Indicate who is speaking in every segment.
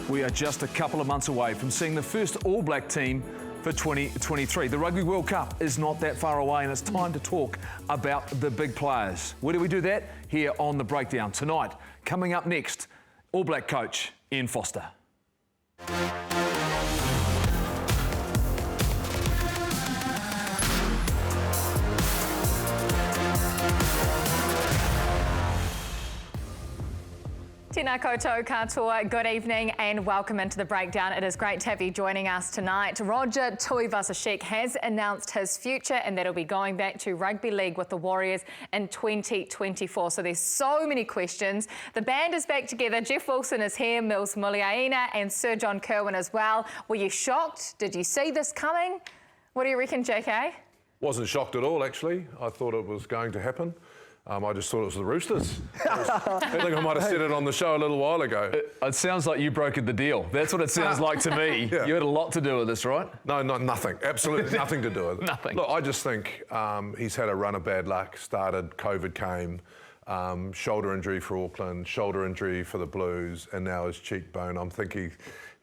Speaker 1: We are just a couple of months away from seeing the first All Black team for 2023. The Rugby World Cup is not that far away, and it's time to talk about the big players. Where do we do that? Here on The Breakdown. Tonight, coming up next, All Black coach Ian Foster.
Speaker 2: Tēnā koutou katoa, good evening and welcome into The Breakdown. It is great to have you joining us tonight. Roger Tuivasa-Sheck has announced his future, and that'll be going back to Rugby League with the Warriors in 2024. So there's so many questions. The band is back together. Jeff Wilson is here, Mills Muliaina and Sir John Kerwin as well. Were you shocked? Did you see this coming? What do you reckon, JK?
Speaker 3: Wasn't shocked at all, actually. I thought it was going to happen. I just thought it was the Roosters. I think I might have said it on the show a little while ago.
Speaker 1: It sounds like you brokered the deal. That's what it sounds like to me.
Speaker 3: Yeah.
Speaker 1: You had a lot to do with this, right?
Speaker 3: No, nothing. Absolutely nothing to do with it.
Speaker 1: Nothing.
Speaker 3: Look, I just think he's had a run of bad luck. Started, COVID came, shoulder injury for Auckland, shoulder injury for the Blues, and now his cheekbone. I'm thinking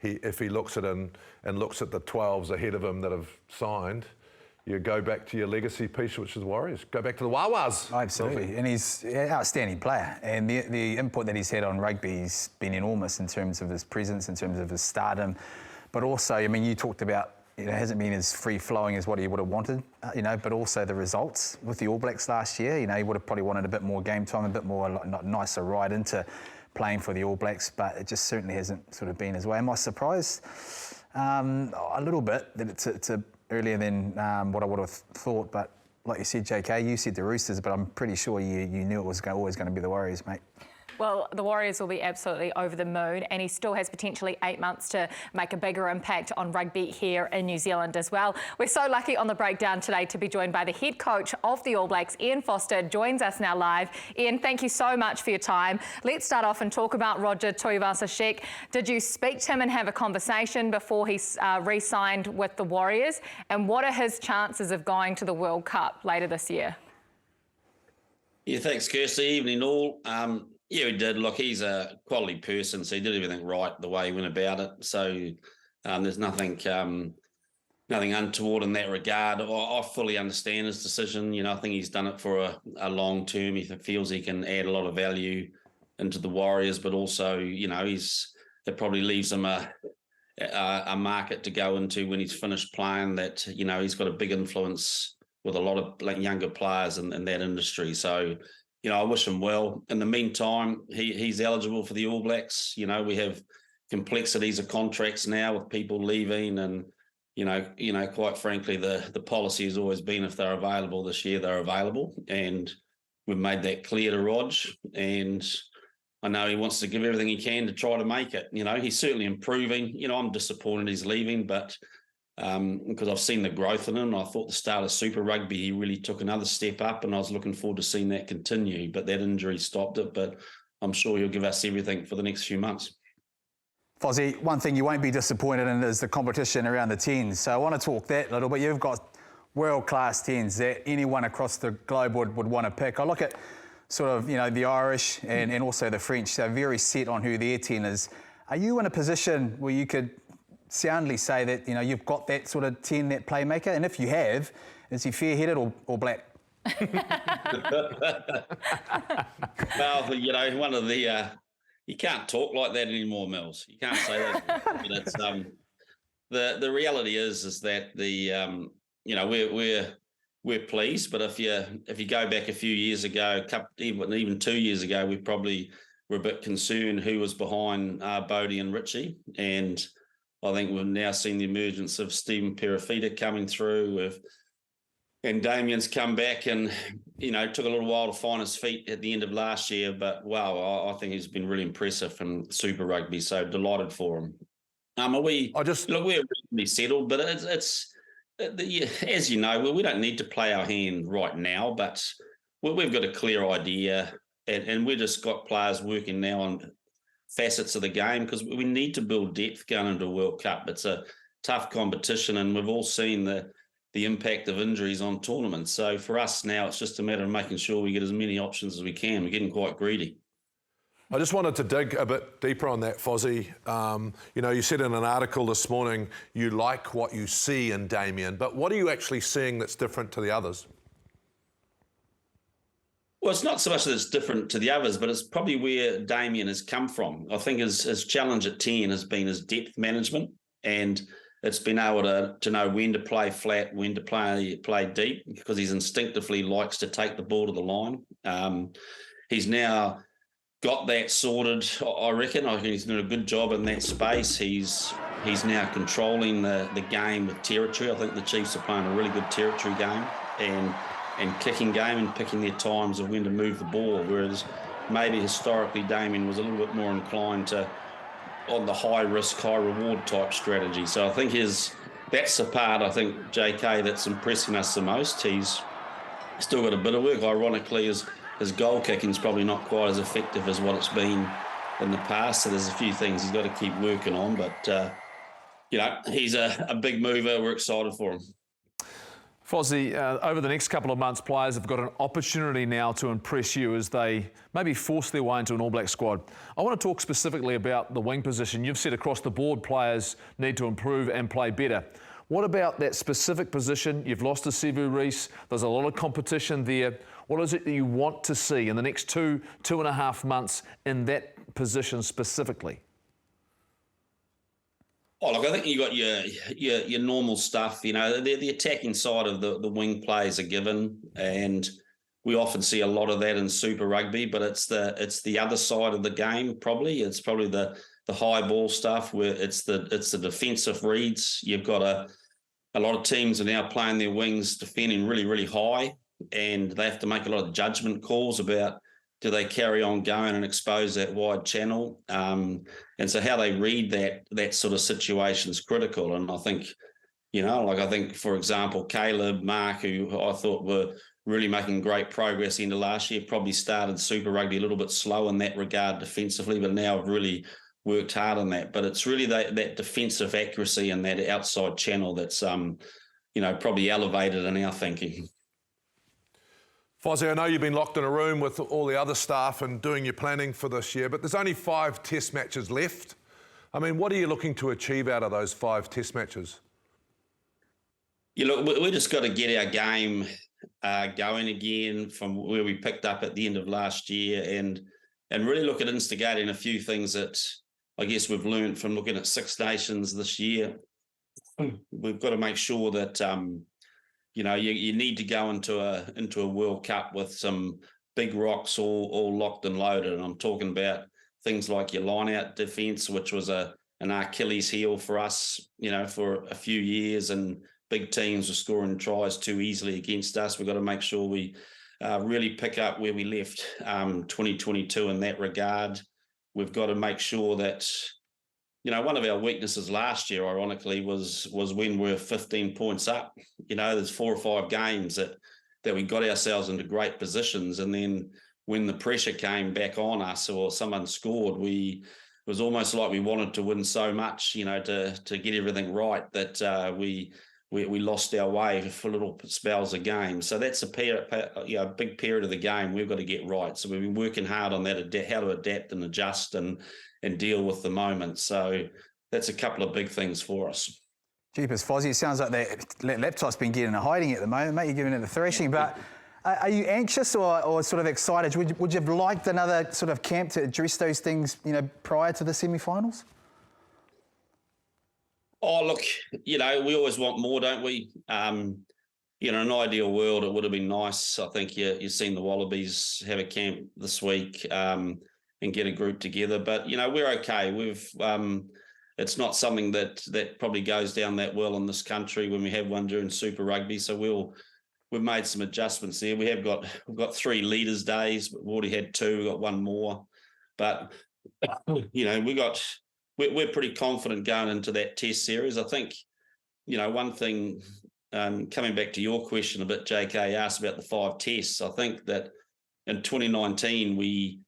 Speaker 3: if he looks at him and looks at the 12s ahead of him that have signed, you go back to your legacy piece, which is Warriors. Go back to the Wawas.
Speaker 4: Oh, absolutely, and he's an outstanding player. And the input that he's had on rugby's been enormous in terms of his presence, in terms of his stardom. But also, I mean, you talked about, it hasn't been as free-flowing as what he would have wanted, but also the results with the All Blacks last year. He would have probably wanted a bit more game time, a bit more nicer ride into playing for the All Blacks, but it just certainly hasn't sort of been his way. Am I surprised? A little bit that it's earlier than what I would have thought, but like you said, JK, you said the Roosters, but I'm pretty sure you knew it was always going to be the Warriors, mate.
Speaker 2: Well, the Warriors will be absolutely over the moon, and he still has potentially 8 months to make a bigger impact on rugby here in New Zealand as well. We're so lucky on The Breakdown today to be joined by the head coach of the All Blacks, Ian Foster, joins us now live. Ian, thank you so much for your time. Let's start off and talk about Roger Tuivasa-Sheck. Did you speak to him and have a conversation before he re-signed with the Warriors? And what are his chances of going to the World Cup later this year?
Speaker 5: Yeah, thanks, Kirsty. Evening all. Yeah, he did. Look, he's a quality person, so he did everything right the way he went about it. So there's nothing untoward in that regard. I fully understand his decision. I think he's done it for a long term. He feels he can add a lot of value into the Warriors, but also, it probably leaves him a market to go into when he's finished playing that, he's got a big influence with a lot of younger players in that industry. So, I wish him well. In the meantime, he's eligible for the All Blacks. We have complexities of contracts now with people leaving, and quite frankly, the policy has always been if they're available this year, they're available, and we've made that clear to Rog. And I know he wants to give everything he can to try to make it. He's certainly improving. I'm disappointed he's leaving, but because I've seen the growth in him. I thought the start of Super Rugby, he really took another step up, and I was looking forward to seeing that continue, but that injury stopped it. But I'm sure he'll give us everything for the next few months.
Speaker 4: Fozzie, one thing you won't be disappointed in is the competition around the 10s. So I want to talk that a little bit. You've got world-class 10s that anyone across the globe would want to pick. I look at sort of, the Irish and also the French. They're very set on who their 10 is. Are you in a position where you could soundly say that, you've got that sort of 10, that playmaker? And if you have, is he fair-headed or black?
Speaker 5: Well, one of the... you can't talk like that anymore, Mills. You can't say that. But it's, the reality is that we're pleased. But if you go back a few years ago, even 2 years ago, we probably were a bit concerned who was behind Bodie and Richie. And I think we've now seen the emergence of Stephen Perafita coming through, and Damien's come back and, took a little while to find his feet at the end of last year. But, wow, I think he's been really impressive in Super Rugby, so delighted for him. We're reasonably settled, but it's as you know, we don't need to play our hand right now, but we've got a clear idea, and we've just got players working now on facets of the game because we need to build depth going into a World Cup. It's a tough competition, and we've all seen the impact of injuries on tournaments. So for us now, it's just a matter of making sure we get as many options as we can. We're getting quite greedy.
Speaker 3: I just wanted to dig a bit deeper on that, Fozzie. You know, you said in an article this morning you like what you see in Damien, but what are you actually seeing that's different to the others?
Speaker 5: Well, it's not so much that it's different to the others, but it's probably where Damien has come from. I think his challenge at 10 has been his depth management, and it's been able to know when to play flat, when to play deep, because he instinctively likes to take the ball to the line. He's now got that sorted, I reckon. I think he's doing a good job in that space. He's now controlling the game with territory. I think the Chiefs are playing a really good territory game and kicking game and picking their times of when to move the ball, whereas maybe historically Damien was a little bit more inclined to on the high risk, high reward type strategy. So I think that's the part, I think, JK, that's impressing us the most. He's still got a bit of work. Ironically, his goal kicking is probably not quite as effective as what it's been in the past. So there's a few things he's got to keep working on. But, you know, he's a big mover. We're excited for him.
Speaker 1: Fozzie, over the next couple of months, players have got an opportunity now to impress you as they maybe force their way into an All Black squad. I want to talk specifically about the wing position. You've said across the board players need to improve and play better. What about that specific position? You've lost to Sevu Reece. There's a lot of competition there. What is it that you want to see in the next 2.5 months in that position specifically?
Speaker 5: Oh, look, I think you got your normal stuff. You know, the attacking side of the wing plays are given, and we often see a lot of that in Super Rugby. But it's the other side of the game. Probably it's probably the high ball stuff where it's the defensive reads. You've got a lot of teams are now playing their wings defending really, really high, and they have to make a lot of judgment calls about do they carry on going and expose that wide channel? And so how they read that sort of situation is critical. And I think, you know, like I think, for example, Caleb, Mark, who I thought were really making great progress into last year, probably started Super Rugby a little bit slow in that regard defensively, but now have really worked hard on that. But it's really that defensive accuracy and that outside channel that's, you know, probably elevated in our thinking.
Speaker 3: Fozzie, I know you've been locked in a room with all the other staff and doing your planning for this year, but there's only 5 test matches left. I mean, what are you looking to achieve out of those 5 test matches?
Speaker 5: You look, we just got to get our game going again from where we picked up at the end of last year and really look at instigating a few things that I guess we've learned from looking at Six Nations this year. We've got to make sure that you know, you need to go into a World Cup with some big rocks all locked and loaded. And I'm talking about things like your line-out defence, which was an Achilles heel for us, you know, for a few years, and big teams were scoring tries too easily against us. We've got to make sure we really pick up where we left 2022 in that regard. We've got to make sure that, you know, one of our weaknesses last year, ironically, was when we were 15 points up. You know, there's 4 or 5 games that we got ourselves into great positions, and then when the pressure came back on us or someone scored, it was almost like we wanted to win so much, you know, to get everything right that we lost our way for little spells of game. So that's a big period of the game we've got to get right. So we've been working hard on that, how to adapt and adjust and deal with the moment. So that's a couple of big things for us.
Speaker 4: Jeepers, Fozzie, it sounds like that laptop's been getting a hiding at the moment, mate. You're giving it the thrashing. But are you anxious or sort of excited? Would you have liked another sort of camp to address those things, you know, prior to the semi-finals?
Speaker 5: Oh, look, you know, we always want more, don't we? You know, in an ideal world, it would have been nice. I think you've seen the Wallabies have a camp this week and get a group together. But, you know, we're okay. It's not something that probably goes down that well in this country when we have one during Super Rugby. So we've made some adjustments there. We've got 3 leaders' days, but we've already had 2. We've got 1 more. But, you know, we're pretty confident going into that test series. I think, you know, one thing, coming back to your question a bit, JK asked about the 5 tests. I think that in 2019, we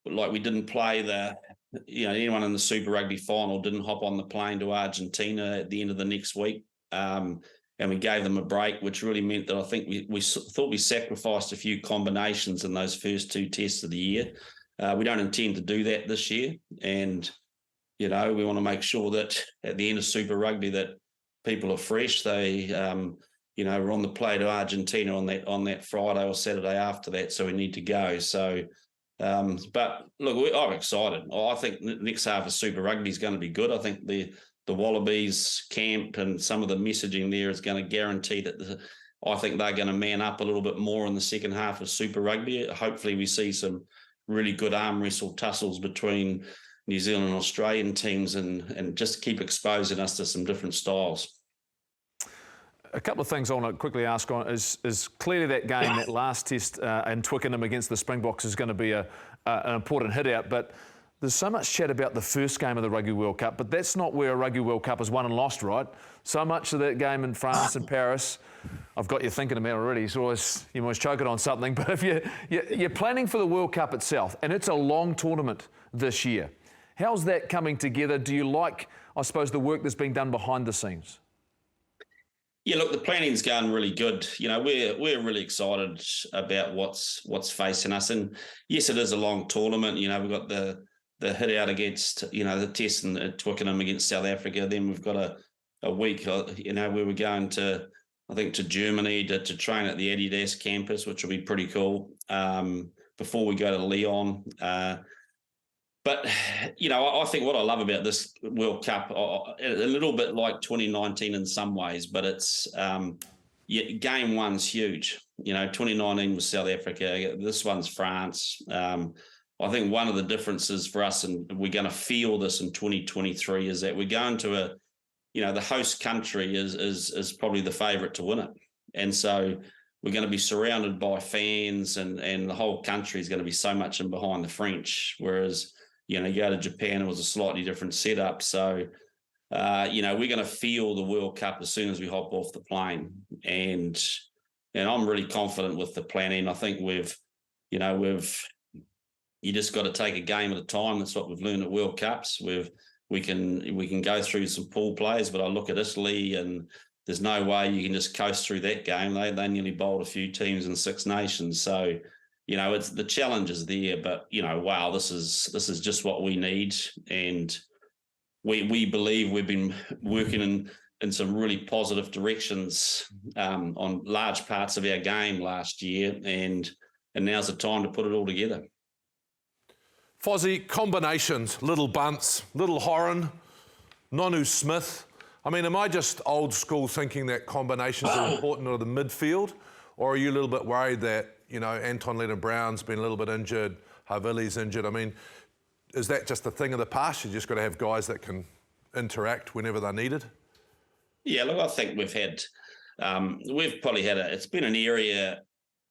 Speaker 5: didn't play anyone in the Super Rugby final didn't hop on the plane to Argentina at the end of the next week. And we gave them a break, which really meant that I think we thought we sacrificed a few combinations in those first 2 tests of the year. We don't intend to do that this year. And, we want to make sure that at the end of Super Rugby that people are fresh. They, we're on the play to Argentina on that Friday or Saturday after that, so we need to go. So, but look, I'm excited. I think the next half of Super Rugby is going to be good. I think the Wallabies camp and some of the messaging there is going to guarantee that I think they're going to man up a little bit more in the second half of Super Rugby. Hopefully we see some really good arm wrestle tussles between New Zealand and Australian teams and just keep exposing us to some different styles.
Speaker 1: A couple of things I want to quickly ask on is clearly that game, that last test in Twickenham against the Springboks is going to be an important hit out, but there's so much chat about the first game of the Rugby World Cup, but that's not where a Rugby World Cup is won and lost, right? So much of that game in France and Paris, I've got you thinking about it already. You're always choking on something, but if you're planning for the World Cup itself, and it's a long tournament this year, how's that coming together? Do you like, I suppose, the work that's being done behind the scenes?
Speaker 5: Yeah, look, the planning's going really good. We're really excited about what's facing us. And yes, it is a long tournament. We've got the hit out against, the test in Twickenham against South Africa. Then we've got a week, where we're going to, I think, to Germany to train at the Adidas campus, which will be pretty cool, before we go to Lyon. But, I think what I love about this World Cup, a little bit like 2019 in some ways, but it's game one's huge. 2019 was South Africa. This one's France. I think one of the differences for us, and we're going to feel this in 2023, is that we're going to the host country is probably the favourite to win it. And so we're going to be surrounded by fans and the whole country is going to be so much in behind the French, whereas you go to Japan, it was a slightly different setup. So, we're going to feel the World Cup as soon as we hop off the plane. And I'm really confident with the planning. I think you just got to take a game at a time. That's what we've learned at World Cups. We can go through some pool plays, but I look at Italy and there's no way you can just coast through that game. They nearly bowled a few teams in Six Nations. So, it's the challenge is there, but wow, this is just what we need, and we believe we've been working in some really positive directions on large parts of our game last year, and now's the time to put it all together.
Speaker 3: Fozzie, combinations, little bunts, little Horan, Nonu Smith. I mean, am I just old school thinking that combinations are important to the midfield, or are you a little bit worried that Anton Leonard-Brown's been a little bit injured, Havili's injured? I mean, is that just a thing of the past? You just got to have guys that can interact whenever they're needed?
Speaker 5: Yeah, look, I think we've probably had it's been an area,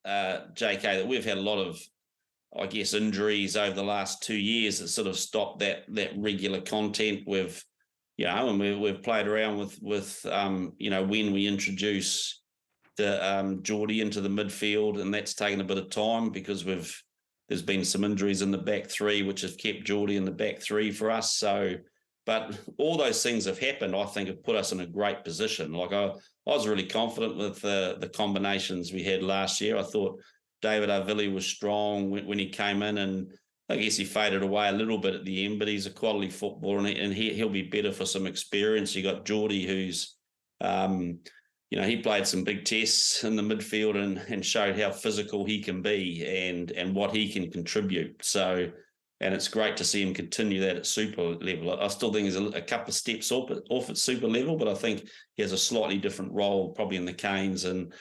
Speaker 5: JK, that we've had a lot of, I guess, injuries over the last 2 years that sort of stopped that regular content. We've played around with when we introduce the Geordie into the midfield, and that's taken a bit of time because there's been some injuries in the back three, which have kept Geordie in the back three for us. So, but all those things have happened, I think, have put us in a great position. Like I was really confident with the combinations we had last year. I thought David Havili was strong when he came in, and I guess he faded away a little bit at the end, but he's a quality footballer, and he'll be better for some experience. You got Geordie, who's he played some big tests in the midfield and showed how physical he can be and what he can contribute. So, and it's great to see him continue that at super level. I still think he's a couple of steps off at super level, but I think he has a slightly different role probably in the Canes than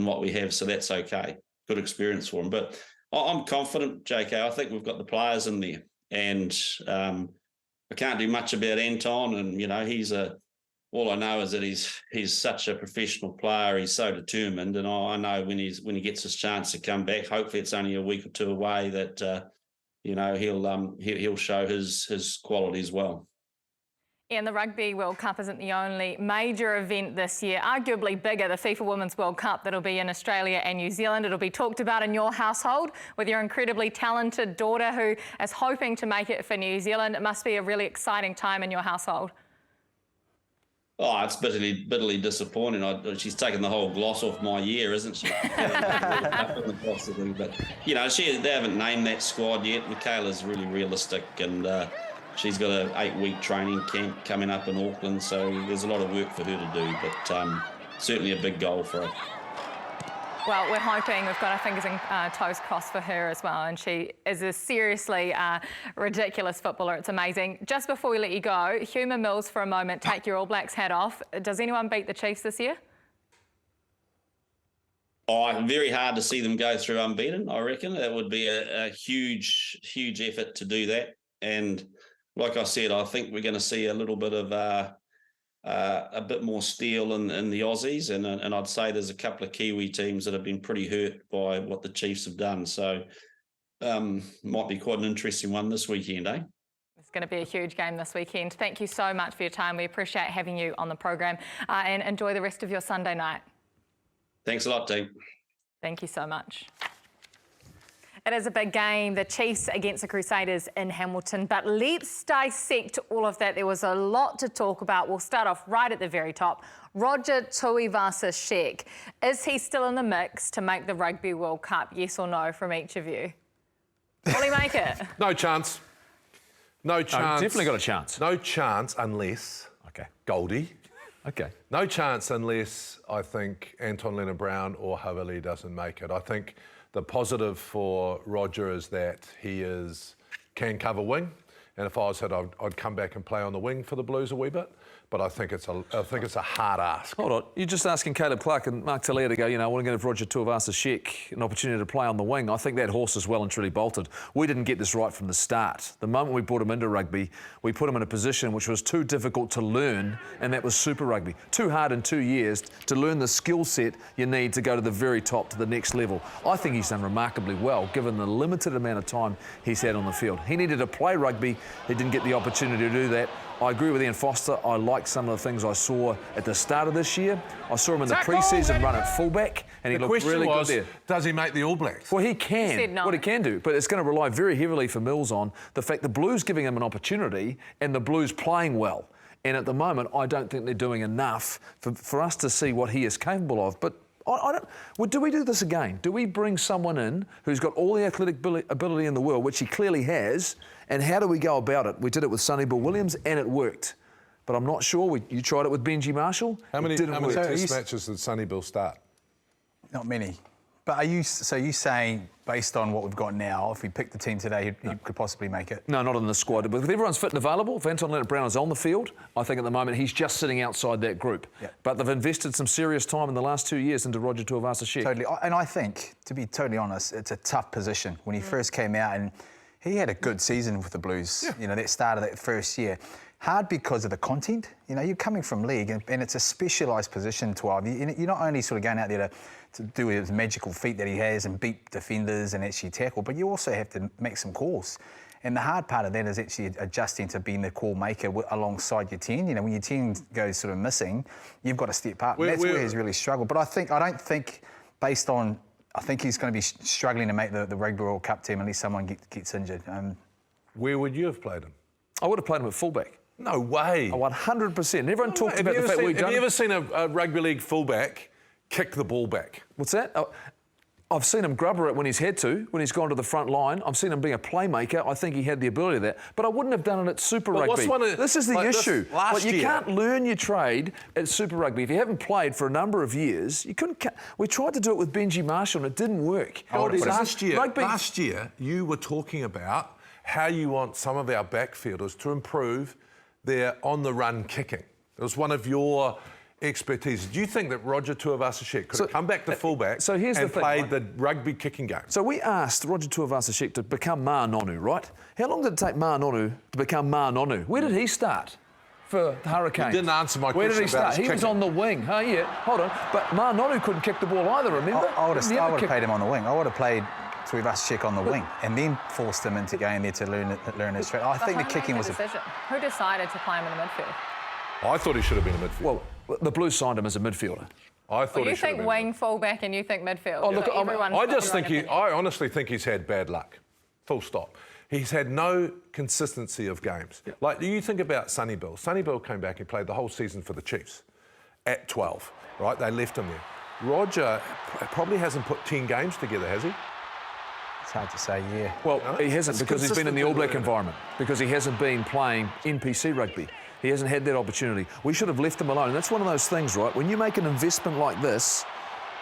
Speaker 5: what we have. So that's okay. Good experience for him. But I'm confident, JK. I think we've got the players in there. And I can't do much about Anton. And, all I know is that he's such a professional player. He's so determined, and I know when he gets his chance to come back, hopefully it's only a week or two away, that he'll show his quality as well.
Speaker 2: And the Rugby World Cup isn't the only major event this year, arguably bigger, the FIFA Women's World Cup that'll be in Australia and New Zealand. It'll be talked about in your household with your incredibly talented daughter who is hoping to make it for New Zealand. It must be a really exciting time in your household.
Speaker 5: Oh, it's bitterly disappointing. She's taken the whole gloss off my year, isn't she? But you know, they haven't named that squad yet. Michaela's really realistic, and she's got an 8-week training camp coming up in Auckland, so there's a lot of work for her to do. But certainly a big goal for her.
Speaker 2: Well, we're hoping, we've got our fingers and toes crossed for her as well, and she is a seriously ridiculous footballer. It's amazing. Just before we let you go, Humour Mills, for a moment, take your All Blacks hat off. Does anyone beat the Chiefs this year?
Speaker 5: Oh, very hard to see them go through unbeaten, I reckon. That would be a huge effort to do that. And like I said, I think we're going to see a little bit of a bit more steel in the Aussies, and I'd say there's a couple of Kiwi teams that have been pretty hurt by what the Chiefs have done. So might be quite an interesting one this weekend, eh?
Speaker 2: It's going to be a huge game this weekend. Thank you so much for your time. We appreciate having you on the program, and enjoy the rest of your Sunday night.
Speaker 5: Thanks a lot, team.
Speaker 2: Thank you so much. It is a big game, the Chiefs against the Crusaders in Hamilton, but let's dissect all of that. There was a lot to talk about. We'll start off right at the very top. Roger Tuivasa-Sheck, is he still in the mix to make the Rugby World Cup? Yes or no from each of you? Will he make it?
Speaker 3: No chance. No chance.
Speaker 1: No, definitely got a chance.
Speaker 3: No chance unless Goldie.
Speaker 1: Okay.
Speaker 3: No chance unless I think Anton Leonard-Brown or Havili doesn't make it. I think the positive for Roger is that he can cover wing, and if I was him, I'd come back and play on the wing for the Blues a wee bit. But I think it's a hard ask.
Speaker 1: Hold on, you're just asking Caleb Clark and Mark Talia to go, I want to give Roger Tuivasa-Sheck an opportunity to play on the wing. I think that horse is well and truly bolted. We didn't get this right from the start. The moment we brought him into rugby, we put him in a position which was too difficult to learn, and that was Super Rugby. Too hard in 2 years to learn the skill set you need to go to the very top, to the next level. I think he's done remarkably well, given the limited amount of time he's had on the field. He needed to play rugby. He didn't get the opportunity to do that. I agree with Ian Foster. I like some of the things I saw at the start of this year. I saw him in the pre-season run at fullback, and he looked really good there.
Speaker 3: Does he make the All Blacks?
Speaker 1: Well, he can.
Speaker 2: He said no.
Speaker 1: What he can do, but it's going to rely very heavily for Mills on the fact the Blues giving him an opportunity and the Blues playing well. And at the moment, I don't think they're doing enough for us to see what he is capable of. But do we do this again? Do we bring someone in who's got all the athletic ability in the world, which he clearly has, and how do we go about it? We did it with Sonny Bill Williams, and it worked. But I'm not sure. You tried it with Benji Marshall.
Speaker 3: How many test matches did Sonny Bill start?
Speaker 4: Not many. But are you saying, based on what we've got now, if we picked the team today, he could possibly make it?
Speaker 1: No, not in the squad. But if everyone's fit and available, if Anton Leonard-Brown is on the field, I think at the moment he's just sitting outside that group. Yeah. But they've invested some serious time in the last 2 years into Roger Tuivasa-Sheck.
Speaker 4: Totally. And I think, to be totally honest, it's a tough position. When he first came out, and he had a good season with the Blues, that start of that first year. Hard because of the content. You're coming from league, and it's a specialised position, Tuiv. You're not only sort of going out there to do his magical feat that he has and beat defenders and actually tackle, but you also have to make some calls. And the hard part of that is actually adjusting to being the call maker alongside your 10. When your 10 goes sort of missing, you've got to step up. That's where he's really struggled. But I don't think, based on, I think he's going to be struggling to make the Rugby World Cup team unless someone gets injured.
Speaker 3: Where would you have played him?
Speaker 1: I would have played him at fullback.
Speaker 3: No way.
Speaker 1: Oh, 100%. Everyone talked about the fact we've done.
Speaker 3: Have you ever seen a rugby league fullback kick the ball back?
Speaker 1: What's that? I've seen him grubber it when he's had to, when he's gone to the front line. I've seen him being a playmaker. I think he had the ability of that. But I wouldn't have done it at Super Rugby. This is the issue. You can't learn your trade at Super Rugby. If you haven't played for a number of years, you couldn't. We tried to do it with Benji Marshall and it didn't work.
Speaker 3: Last year, you were talking about how you want some of our backfielders to improve their on-the-run kicking. It was one of your expertise. Do you think that Roger Tuivasa-Sheck could have come back to fullback and played the rugby kicking game?
Speaker 1: So we asked Roger Tuivasa-Sheck to become Ma Nonu, right? How long did it take Ma Nonu to become Ma Nonu? Where did he start for the Hurricanes?
Speaker 3: You didn't answer my question.
Speaker 1: Where did he start? He was on the wing. Oh, yeah, hold on. But Ma Nonu couldn't kick the ball either, remember?
Speaker 4: I would have played him on the wing. I would have played Tuivasa-Sheck on the wing and then forced him into going there to learn his trade. I think the kicking was a
Speaker 2: decision. Who decided to play him in the midfield?
Speaker 3: I thought he should have been a midfielder.
Speaker 1: Well, the Blues signed him as a midfielder.
Speaker 3: I thought
Speaker 2: you think wing, fullback, and you think midfield.
Speaker 1: Oh, look,
Speaker 3: I honestly think he's had bad luck. Full stop. He's had no consistency of games.
Speaker 1: Yep.
Speaker 3: Like, you think about Sonny Bill. Sonny Bill came back and played the whole season for the Chiefs at 12, right? They left him there. Roger probably hasn't put 10 games together, has he?
Speaker 4: It's hard to say, yeah.
Speaker 1: Well, he hasn't,
Speaker 3: It's
Speaker 1: because he's been in the All Black
Speaker 3: consistent.
Speaker 1: environment, because he hasn't been playing NPC rugby. He hasn't had that opportunity. We should have left him alone. And that's one of those things, right? When you make an investment like this,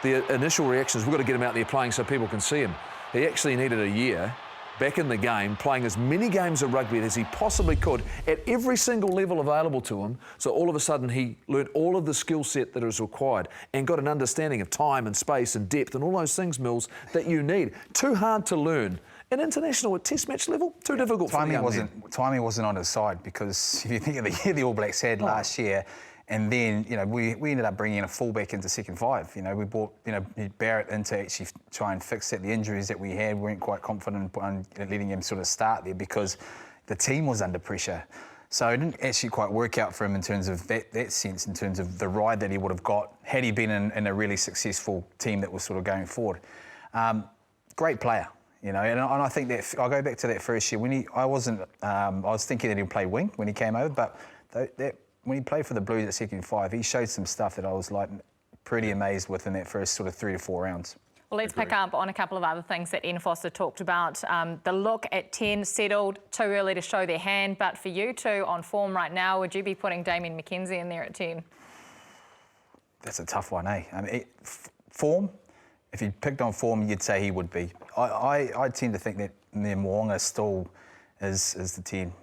Speaker 1: the initial reaction is we've got to get him out there playing so people can see him. He actually needed a year back in the game, playing as many games of rugby as he possibly could at every single level available to him. So all of a sudden he learned all of the skill set that is required and got an understanding of time and space and depth and all those things, Mills, that you need. Too hard to learn. An international at test match level, too difficult for the young man.
Speaker 4: Timing wasn't on his side, because if you think of the year the All Blacks had last year, and then, you know, we ended up bringing in a fullback into second five. You know, we brought, you know, Barrett in to actually try and fix that. The injuries that we had, weren't quite confident on letting him sort of start there because the team was under pressure. So it didn't actually quite work out for him in terms of that sense, in terms of the ride that he would have got had he been in a really successful team that was sort of going forward. Great player, you know, and I think that I'll go back to that first year I was thinking that he'd play wing when he came over, but when he played for the Blues at second five, he showed some stuff that I was like pretty amazed with in that first sort of 3 to 4 rounds.
Speaker 2: Well, let's pick up on a couple of other things that Ian Foster talked about. The look at 10 settled, too early to show their hand, but for you two on form right now, would you be putting Damien McKenzie in there at 10?
Speaker 4: That's a tough one, eh? I mean, form, if he picked on form, you'd say he would be. I tend to think that Mo'unga still is the 10.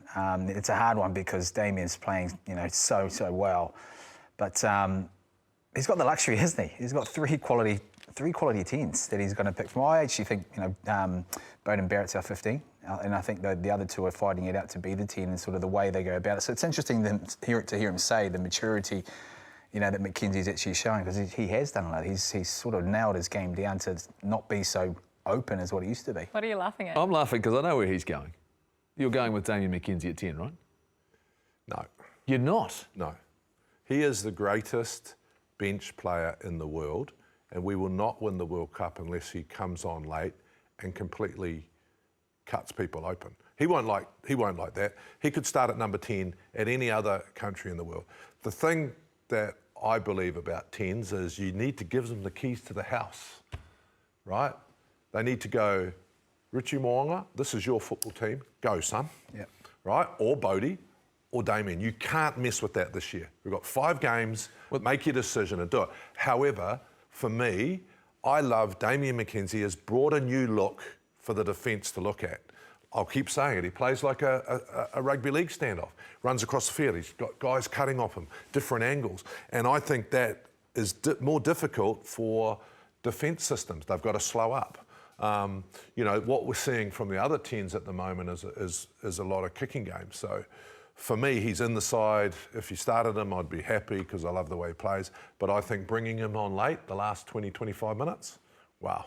Speaker 4: It's a hard one because Damien's playing, you know, so well. But he's got the luxury, hasn't he? He's got three quality 10s that he's going to pick from. I actually think, you know, Beauden Barrett's our 15. And I think the other two are fighting it out to be the 10 and sort of the way they go about it. So it's interesting to hear him say the maturity, you know, that McKenzie's actually showing, because he has done a lot. He's sort of nailed his game down to not be so open as what he used to be.
Speaker 2: What are you laughing at?
Speaker 1: I'm laughing because I know where he's going. You're going with Damien McKenzie at 10, right?
Speaker 3: No.
Speaker 1: You're not?
Speaker 3: No. He is the greatest bench player in the world, and we will not win the World Cup unless he comes on late and completely cuts people open. He won't like that. He could start at number 10 at any other country in the world. The thing that I believe about 10s is you need to give them the keys to the house, right? They need to go, Richie Mo'unga, this is your football team. Go, son.
Speaker 4: Yep.
Speaker 3: Right? Or Bodie, or Damien. You can't mess with that this year. We've got 5 games. Make your decision and do it. However, for me, I love Damien McKenzie has brought a new look for the defence to look at. I'll keep saying it. He plays like a rugby league standoff. Runs across the field. He's got guys cutting off him, different angles. And I think that is more difficult for defence systems. They've got to slow up. You know, what we're seeing from the other 10s at the moment is a lot of kicking games. So for me, he's in the side. If you started him, I'd be happy because I love the way he plays. But I think bringing him on late, the last 20, 25 minutes, wow.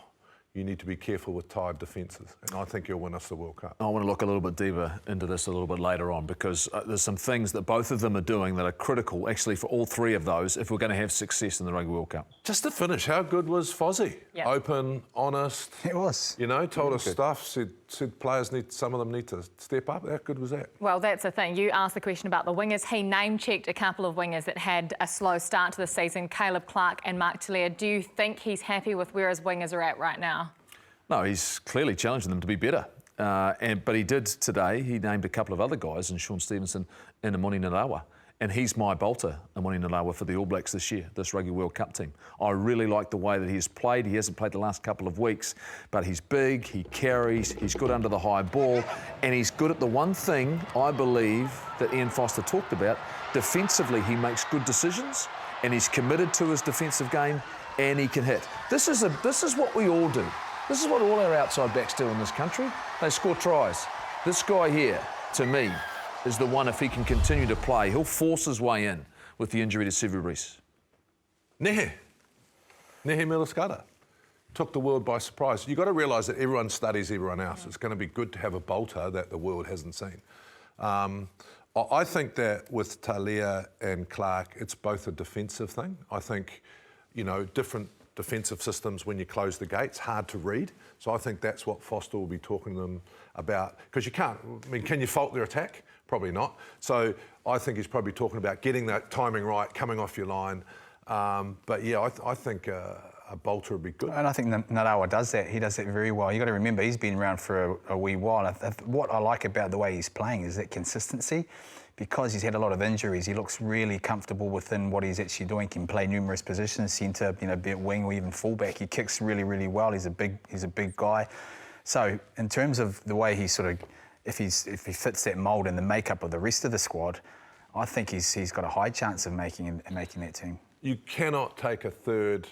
Speaker 3: You need to be careful with tired defences, and I think he'll win us the World Cup.
Speaker 1: I want to look a little bit deeper into this a little bit later on, because there's some things that both of them are doing that are critical, actually, for all three of those if we're going to have success in the Rugby World Cup.
Speaker 3: Just to finish, how good was Fozzie?
Speaker 2: Yep.
Speaker 3: Open, honest.
Speaker 4: It was.
Speaker 3: You know, told us stuff, said players some of them need to step up. How good was that?
Speaker 2: Well, that's the thing. You asked the question about the wingers. He name-checked a couple of wingers that had a slow start to the season, Caleb Clark and Mark Telea. Do you think he's happy with where his wingers are at right now?
Speaker 1: No, he's clearly challenging them to be better. But he did today. He named a couple of other guys, and Sean Stevenson and Amoni Narawa. And he's my bolter, Amoni Narawa, for the All Blacks this year, this Rugby World Cup team. I really like the way that he's played. He hasn't played the last couple of weeks, but he's big, he carries, he's good under the high ball, and he's good at the one thing, I believe, that Ian Foster talked about. Defensively, he makes good decisions, and he's committed to his defensive game, and he can hit. This is what we all do. This is what all our outside backs do in this country. They score tries. This guy here, to me, is the one, if he can continue to play, he'll force his way in with the injury to Sevu Reece.
Speaker 3: Nehe Milaskata took the world by surprise. You've got to realise that everyone studies everyone else. It's going to be good to have a bolter that the world hasn't seen. I think that with Telea and Clark, it's both a defensive thing. I think, you know, different defensive systems when you close the gates, hard to read. So I think that's what Foster will be talking to them about. Because you can't, I mean, can you fault their attack? Probably not. So I think he's probably talking about getting that timing right, coming off your line. But yeah, I think a bolter would be good.
Speaker 4: And I think Narawa does that. He does that very well. You've got to remember, he's been around for a wee while. What I like about the way he's playing is that consistency. Because he's had a lot of injuries, he looks really comfortable within what he's actually doing. He can play numerous positions, centre, be it wing or even fullback. He kicks really, really well. He's a big guy. So in terms of the way he sort of, if he fits that mould and the makeup of the rest of the squad, I think he's got a high chance of making that team.
Speaker 3: You cannot take a third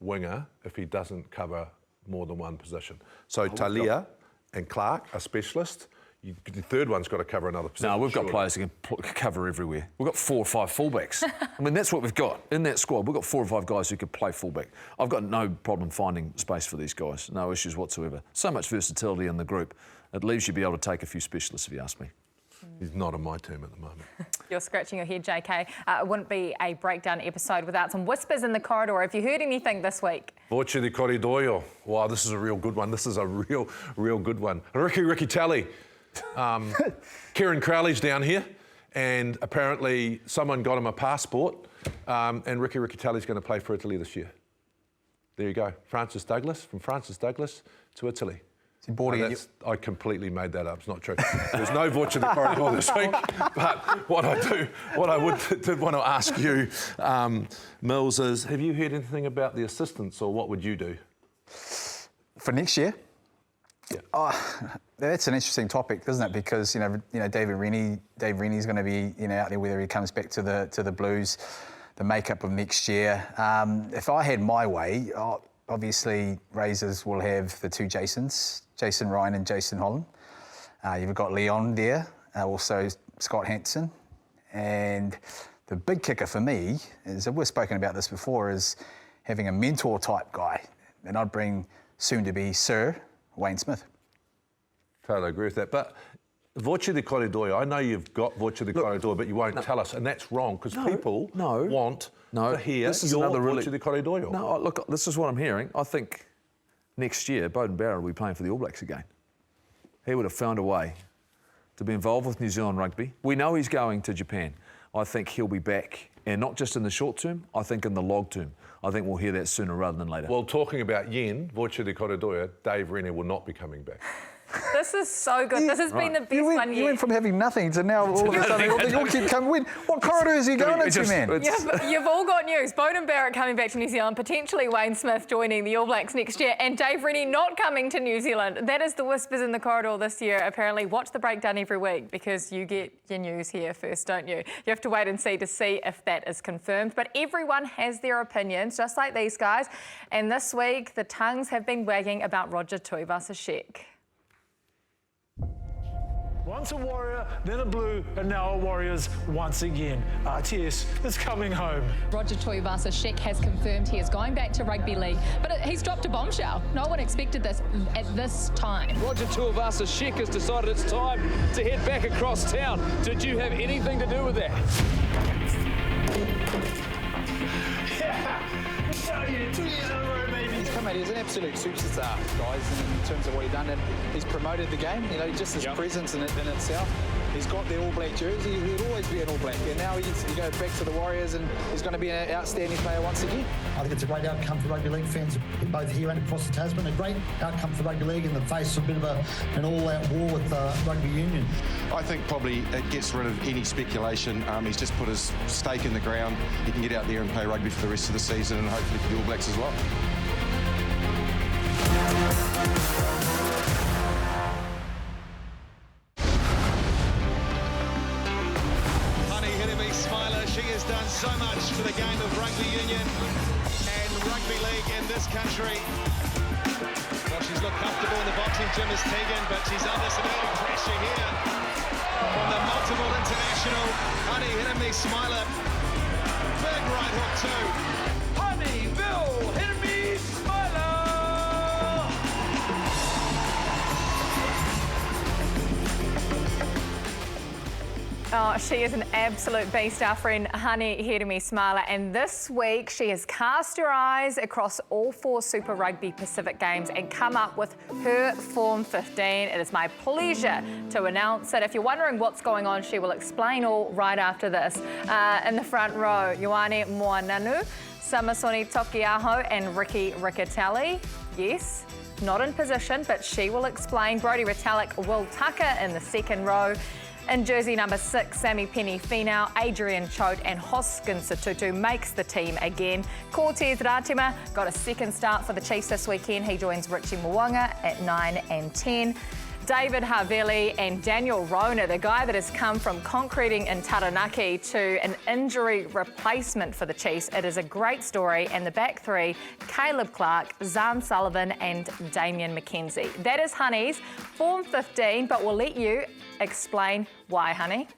Speaker 3: winger if he doesn't cover more than one position. So Talia and Clark are specialists. The third one's got to cover another position.
Speaker 1: No, we've got players who can cover everywhere. We've got 4 or 5 fullbacks. I mean, that's what we've got in that squad. We've got 4 or 5 guys who could play fullback. I've got no problem finding space for these guys. No issues whatsoever. So much versatility in the group. It leaves you be able to take a few specialists, if you ask me.
Speaker 3: He's not on my team at the moment.
Speaker 2: You're scratching your head, JK. It wouldn't be a breakdown episode without some whispers in the corridor. Have you heard anything this week?
Speaker 3: Voce di corridoio. Wow, this is a real good one. This is a real good one. Ricky Tally. Kieran Crowley's down here, and apparently someone got him a passport, and Ricky Tally's going to play for Italy this year. There you go. Francis Douglas, from Francis Douglas to Italy. I completely made that up. It's not true. There's no Voce di corridoio this week. But what I did want to ask you, Mills, is have you heard anything about the assistants, or what would you do
Speaker 4: for next year?
Speaker 3: Yeah.
Speaker 4: Oh, that's an interesting topic, isn't it? Because Dave Rennie's going to be out there whether he comes back to the Blues, the makeup of next year. If I had my way, obviously Razors will have the 2 Jasons, Jason Ryan and Jason Holland. You've got Leon there, also Scott Hansen, and the big kicker for me is, we've spoken about this before, is having a mentor type guy, and I'd bring soon to be Sir Wayne Smith.
Speaker 3: Totally agree with that. But Voce di corridoio, I know you've got Voce di corridoio, but you won't tell us, and that's wrong, because people want to hear your Voce di corridoio.
Speaker 1: No, look, this is what I'm hearing. I think next year, Beauden Barrett will be playing for the All Blacks again. He would have found a way to be involved with New Zealand rugby. We know he's going to Japan. I think he'll be back, and not just in the short term, I think in the long term. I think we'll hear that sooner rather than later.
Speaker 3: Well, talking about Yen, Voce di corridoio, Dave Rennie will not be coming back.
Speaker 2: This is so good. This has been the best one yet.
Speaker 4: You went from having nothing to now all of a sudden they all keep coming. What corridor is he going into, man?
Speaker 2: You've all got news. Beauden Barrett coming back to New Zealand, potentially Wayne Smith joining the All Blacks next year, and Dave Rennie not coming to New Zealand. That is the whispers in the corridor this year. Apparently, watch the breakdown every week, because you get your news here first, don't you? You have to wait and see if that is confirmed. But everyone has their opinions, just like these guys. And this week, the tongues have been wagging about Roger Tuivasa-Sheck.
Speaker 6: Once a Warrior, then a Blue, and now a Warriors once again. RTS is coming home.
Speaker 7: Roger Tuivasa-Sheck has confirmed he is going back to Rugby League, but he's dropped a bombshell. No one expected this at this time.
Speaker 8: Roger Tuivasa-Sheck has decided it's time to head back across town. Did you have anything to do with that?
Speaker 6: Yeah, 2 years in a row, baby.
Speaker 4: He's come out, he's an absolute superstar, guys, in terms of what he's done. And he's promoted the game, just his presence in itself. He's got the All Black jersey. He'll always be an All Black. And now he goes back to the Warriors, and he's going to be an outstanding player once again.
Speaker 9: I think it's a great outcome for rugby league fans, both here and across the Tasman. A great outcome for rugby league in the face of a bit of an all-out war with rugby union.
Speaker 10: I think probably it gets rid of any speculation. He's just put his stake in the ground. He can get out there and play rugby for the rest of the season, and hopefully for the All Blacks as well.
Speaker 11: She has done so much for the game of rugby union and rugby league in this country. Well, she's looked comfortable in the boxing gym as Tegan, but she's under some early pressure here from the multiple international Honey Hirimi Smiler. Big right hook too. Honey Bill Hirimi Smiler.
Speaker 2: Oh, she is an absolute beast, our friend Honey Hirumi-Smala. And this week, she has cast her eyes across all 4 Super Rugby Pacific games and come up with her Form 15. It is my pleasure to announce it. If you're wondering what's going on, she will explain all right after this. In the front row, Ioane Moananu, Samasoni Tokiaho and Ricky Riccatelli. Yes, not in position, but she will explain. Brodie Retallick, Will Tucker in the second row. In jersey number 6, Sammy Penny-Finau, Adrian Choate and Hoskin Satutu makes the team again. Cortez Ratima got a second start for the Chiefs this weekend. He joins Richie Mwanga at 9 and 10. David Havili and Daniel Rona, the guy that has come from concreting in Taranaki to an injury replacement for the Chiefs. It is a great story. And the back 3, Caleb Clark, Zahn Sullivan and Damien McKenzie. That is Honey's Form 15, but we'll let you explain why, Honey.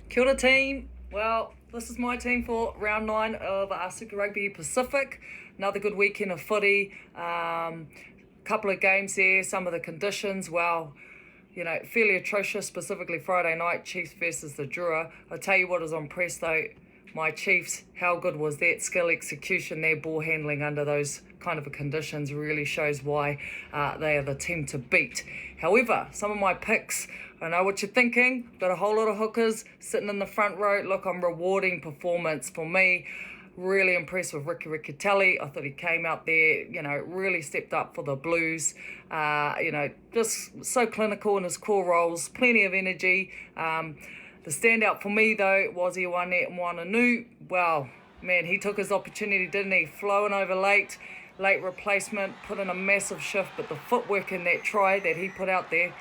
Speaker 12: Kia ora team. Well, this is my team for round 9 of our Super Rugby Pacific. Another good weekend of footy. Couple of games there, some of the conditions, well, you know, fairly atrocious, specifically Friday night, Chiefs versus the Drua. I'll tell you what is on press though, my Chiefs, how good was that skill execution, their ball handling under those kind of conditions really shows why they are the team to beat. However, some of my picks, I know what you're thinking, got a whole lot of hookers sitting in the front row. Look, I'm rewarding performance for me. Really impressed with Ricky Riccatelli. I thought he came out there, you know, really stepped up for the Blues. You know, just so clinical in his core roles, plenty of energy. The standout for me, though, was Ioane Moananu. Well, man, he took his opportunity, didn't he? Flowing over late replacement, put in a massive shift, but the footwork in that try that he put out there,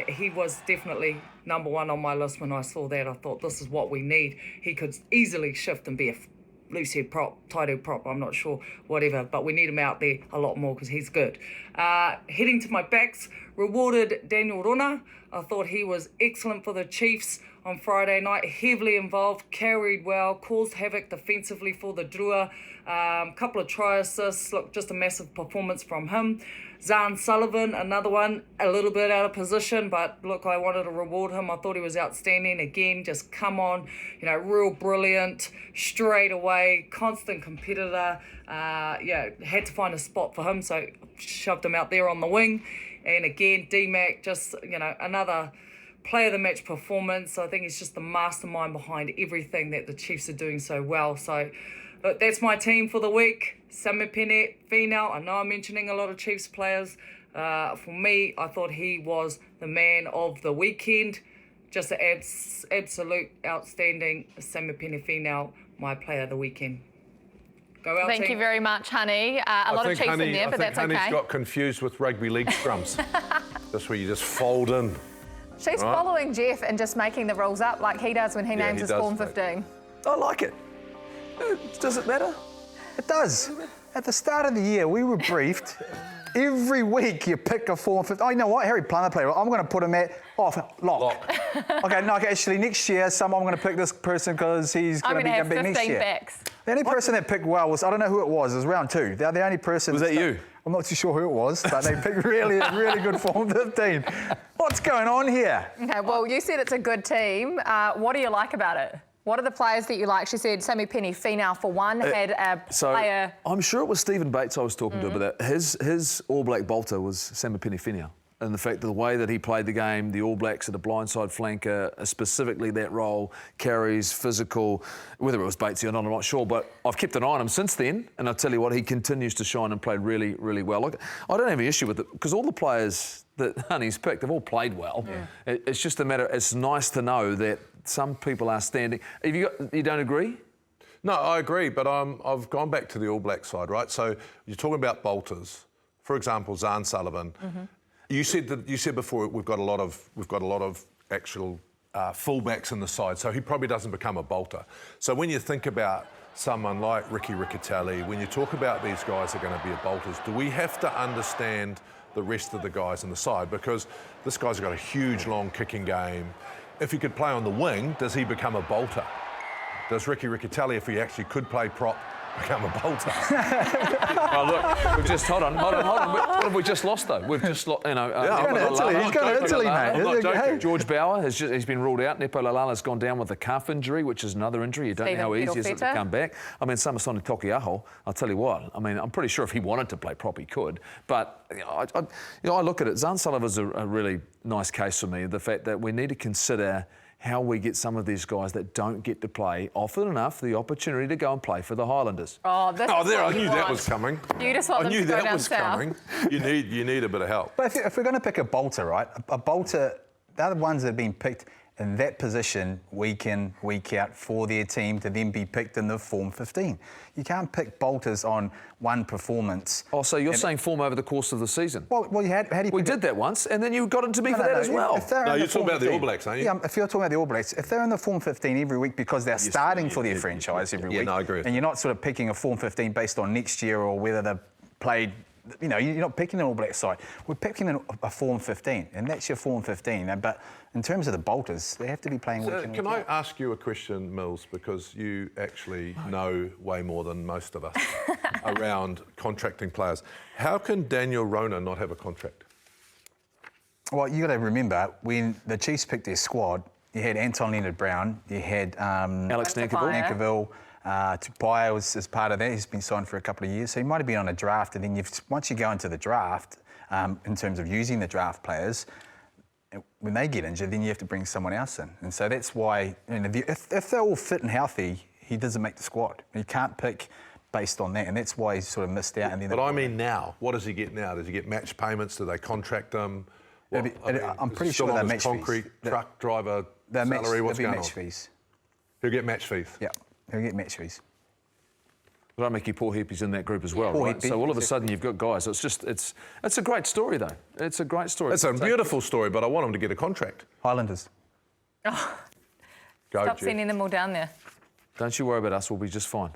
Speaker 12: he was definitely number 1 on my list when I saw that. I thought, this is what we need. He could easily shift and be a loose head prop, tight head prop, I'm not sure, whatever, but we need him out there a lot more because he's good. Heading to my backs, rewarded Daniel Rona. I thought he was excellent for the Chiefs on Friday night, heavily involved, carried well, caused havoc defensively for the Drua. Couple of try assists, look, just a massive performance from him. Zahn Sullivan, another one, a little bit out of position, but look, I wanted to reward him. I thought he was outstanding. Again, just come on, you know, real brilliant, straight away, constant competitor. Yeah, had to find a spot for him, so shoved him out there on the wing. And again, D-Mac, just, you know, another player of the match performance. I think he's just the mastermind behind everything that the Chiefs are doing so well. So, look, that's my team for the week. Sammy Penny-Finau. I know I'm mentioning a lot of Chiefs players. For me, I thought he was the man of the weekend. Just an absolute outstanding Sammy Penny-Finau, my player of the weekend. Go out,
Speaker 2: Thank
Speaker 12: team.
Speaker 2: you very much, Honey. A lot of Chiefs in there, but that's okay.
Speaker 3: Honey's got confused with rugby league scrums. That's where you just fold in.
Speaker 2: She's following Jeff and just making the rules up like he does when he names his Form 15.
Speaker 4: I like it. Does it matter? It does. At the start of the year, we were briefed. Every week you pick a Form 15. Oh, you know what? Harry Plummer player. I'm going to put him at lock. Okay, no, actually, next year, I'm going to pick this person because he's going to be big next year.
Speaker 2: Backs.
Speaker 4: The only person that picked well was, I don't know who it was round 2. They're the only person.
Speaker 1: Was that you?
Speaker 4: I'm not too sure who it was, but they picked really good Form 15. What's going on here?
Speaker 2: Okay, well, you said it's a good team. What do you like about it? What are the players that you like? She said Sammy Penny-Finau, for one, had a player...
Speaker 1: I'm sure it was Stephen Bates I was talking to about that. His All Black bolter was Sammy Penny-Finau. And the fact that the way that he played the game, the All Blacks at a blindside flanker, specifically that role, carries, physical, whether it was Batesy or not, I'm not sure, but I've kept an eye on him since then, and I'll tell you what, he continues to shine and played really, really well. Look, I don't have an issue with it, because all the players that Honey's picked have all played well. Yeah. It's just a matter, it's nice to know that some people are standing. You don't agree?
Speaker 3: No, I agree, but I've gone back to the All Black side, right? So you're talking about bolters, for example, Zahn Sullivan. You said before we've got a lot of actual fullbacks in the side, so he probably doesn't become a bolter. So when you think about someone like Ricky Riccatelli, when you talk about these guys that are going to be bolters, do we have to understand the rest of the guys in the side? Because this guy's got a huge, long kicking game. If he could play on the wing, does he become a bolter? Does Ricky Riccatelli, if he actually could play prop, become a bolter.
Speaker 1: Oh, look, we've just hold on. What have we just lost though? We've just lost. You know,
Speaker 4: He's going to Italy, mate.
Speaker 1: I'm not joking. George Bauer he's been ruled out. Nepo Lalala's gone down with a calf injury, which is another injury. You don't know how easy it is to come back. I mean, Samasoni Tokiaho, I'll tell you what. I mean, I'm pretty sure if he wanted to play prop, he could. But I look at it. Zan Sullivan's a really nice case for me. The fact that we need to consider how we get some of these guys that don't get to play often enough the opportunity to go and play for the Highlanders.
Speaker 3: I knew that was coming.
Speaker 2: You just want them to go down south.
Speaker 3: You need a bit of help.
Speaker 4: But if we're going to pick a bolter, right? A bolter, they're the ones that have been picked in that position week in, week out for their team to then be picked in the form 15. You can't pick bolters on one performance.
Speaker 1: Oh, so you're saying form over the course of the season?
Speaker 4: Well, how do you?
Speaker 1: We did that once, and then you got into me for that as well.
Speaker 3: No, you're talking about the All Blacks, aren't you?
Speaker 4: Yeah, if you're talking about the All Blacks, if they're in the form 15 every week because they're starting for their franchise every week,
Speaker 3: yeah, no, I agree with
Speaker 4: and you're not sort of picking a form 15 based on next year or whether they've played. You know, you're not picking an All Black side. We're picking a form 15, and that's your form 15. But in terms of the bolters, they have to be playing week in, week
Speaker 3: Can I
Speaker 4: out.
Speaker 3: ask you a question, Mills, because you actually know way more than most of us around contracting players. How can Daniel Rona not have a contract?
Speaker 1: Well,
Speaker 4: you got to remember, when the Chiefs picked their squad, you had Anton Leonard-Brown, you had
Speaker 1: Alex
Speaker 4: Nankivell. Tuivasa was as part of that. He's been signed for a couple of years, so he might have been on a draft. And then once you go into the draft, in terms of using the draft players, when they get injured, then you have to bring someone else in. And so that's why, if they're all fit and healthy, he doesn't make the squad. You can't pick based on that, and that's why he's sort of missed out. And then
Speaker 3: but I mean now, what does he get now? Does he get match payments? Do they contract him?
Speaker 4: I'm pretty sure they're match
Speaker 3: concrete
Speaker 4: fees.
Speaker 3: Truck driver salary. What's going on?
Speaker 4: Match fees.
Speaker 3: He'll get match fees.
Speaker 4: Yeah, he'll get match fees.
Speaker 1: But I make you Paul Heapy's in that group as well, right? So all of a sudden you've got guys. It's a great story though. It's a great story.
Speaker 3: It's a beautiful story, but I want him to get a contract.
Speaker 4: Highlanders.
Speaker 2: Oh,
Speaker 3: Go,
Speaker 2: stop
Speaker 3: Jeff.
Speaker 2: sending them all down there.
Speaker 1: Don't you worry about us. We'll be just fine.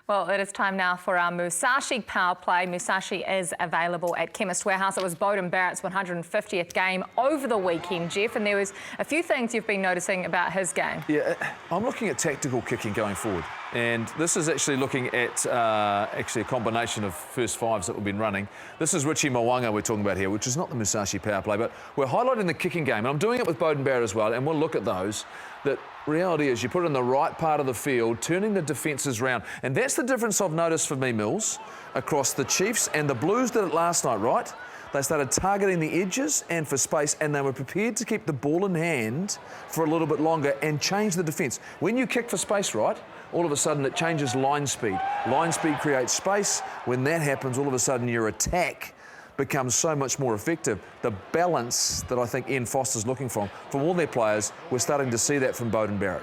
Speaker 2: Well, it is time now for our Musashi power play. Musashi is available at Chemist Warehouse. It was Beauden Barrett's 150th game over the weekend, Jeff, and there was a few things you've been noticing about his game.
Speaker 1: Yeah, I'm looking at tactical kicking going forward, and this is actually looking at a combination of first fives that we've been running. This is Richie Mwanga we're talking about here, which is not the Musashi power play, but we're highlighting the kicking game, and I'm doing it with Beauden Barrett as well, and we'll look at those. That reality is you put it in the right part of the field, turning the defences round. And that's the difference I've noticed for me, Mills, across the Chiefs and the Blues did it last night, right? They started targeting the edges and for space, and they were prepared to keep the ball in hand for a little bit longer and change the defence. When you kick for space, right, all of a sudden it changes line speed. Line speed creates space. When that happens, all of a sudden your attack becomes so much more effective. The balance that I think Ian Foster's looking from all their players, we're starting to see that from Beauden Barrett.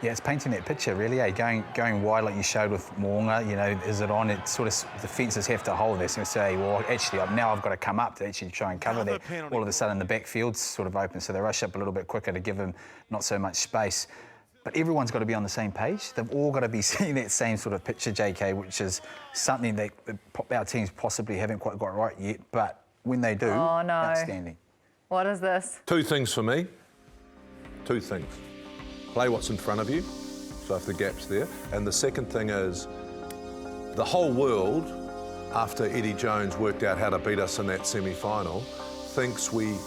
Speaker 4: Yeah, it's painting that picture, really, eh? Going wide like you showed with Mwanga, is it on? It sort of, defences have to hold this and say, well, actually, now I've got to come up to actually try and cover that. All of a sudden, the backfield's sort of open, so they rush up a little bit quicker to give them not so much space. But everyone's got to be on the same page. They've all got to be seeing that same sort of picture, JK, which is something that our teams possibly haven't quite got right yet. But when they do, outstanding.
Speaker 2: What is this?
Speaker 3: Two things for me. Two things. Play what's in front of you, so if the gap's there. And the second thing is, the whole world, after Eddie Jones worked out how to beat us in that semi-final, thinks we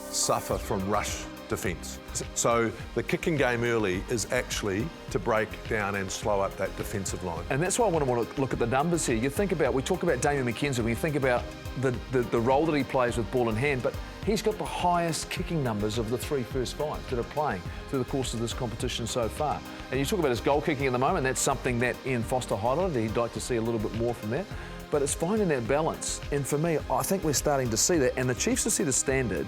Speaker 3: suffer from rush defence. So the kicking game early is actually to break down and slow up that defensive line.
Speaker 1: And that's why I want to look at the numbers here. We talk about Damien McKenzie, when you think about the role that he plays with ball in hand, but he's got the highest kicking numbers of the three first fives that are playing through the course of this competition so far. And you talk about his goal kicking at the moment, that's something that Ian Foster highlighted. He'd like to see a little bit more from there. But it's finding that balance. And for me, I think we're starting to see that. And the Chiefs have set a standard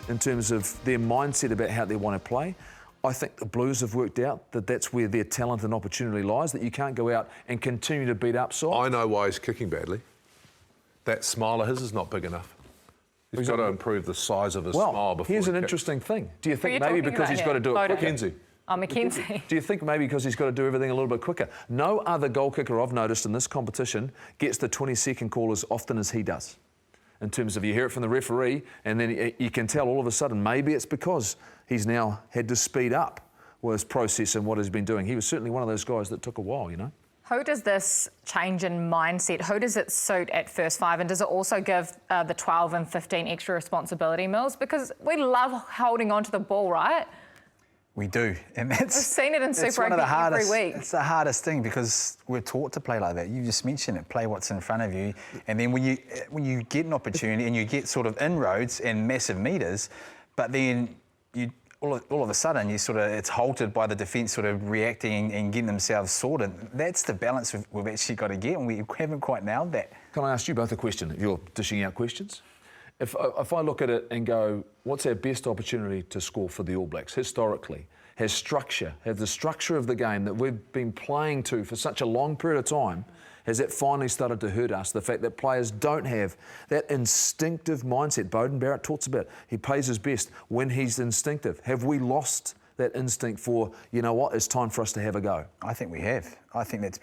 Speaker 1: in terms of their mindset about how they want to play. I think the Blues have worked out that that's where their talent and opportunity lies, that you can't go out and continue to beat up sides.
Speaker 3: I know why he's kicking badly. That smile of his is not big enough. He's got to improve the size of his smile before
Speaker 1: here's
Speaker 3: he
Speaker 1: an
Speaker 3: kicks.
Speaker 1: interesting thing. Do you think maybe because he's got to do it quicker?
Speaker 3: McKenzie.
Speaker 2: Oh, McKenzie.
Speaker 1: Do you think maybe because he's got to do everything a little bit quicker? No other goal kicker I've noticed in this competition gets the 20-second call as often as he does. In terms of, you hear it from the referee, and then you can tell all of a sudden maybe it's because he's now had to speed up his process and what he's been doing. He was certainly one of those guys that took a while,
Speaker 2: Who does this change in mindset, who does it suit at first five? And does it also give the 12 and 15 extra responsibility, Mills? Because we love holding on to the ball, right?
Speaker 4: We do. And
Speaker 2: We've seen it in Super Rugby every week.
Speaker 4: It's the hardest thing because we're taught to play like that. You just mentioned it, play what's in front of you. And then when you get an opportunity and you get sort of inroads and massive meters, but then you all of a sudden, it's halted by the defence sort of reacting and getting themselves sorted. That's the balance we've actually got to get, and we haven't quite nailed that.
Speaker 1: Can I ask you both a question? If you're dishing out questions, if I look at it and go, what's our best opportunity to score for the All Blacks historically? Has the structure of the game that we've been playing to for such a long period of time, has that finally started to hurt us? The fact that players don't have that instinctive mindset. Beauden Barrett talks about he plays his best when he's instinctive. Have we lost that instinct for, you know what, it's time for us to have a go?
Speaker 4: I think we have. I think it's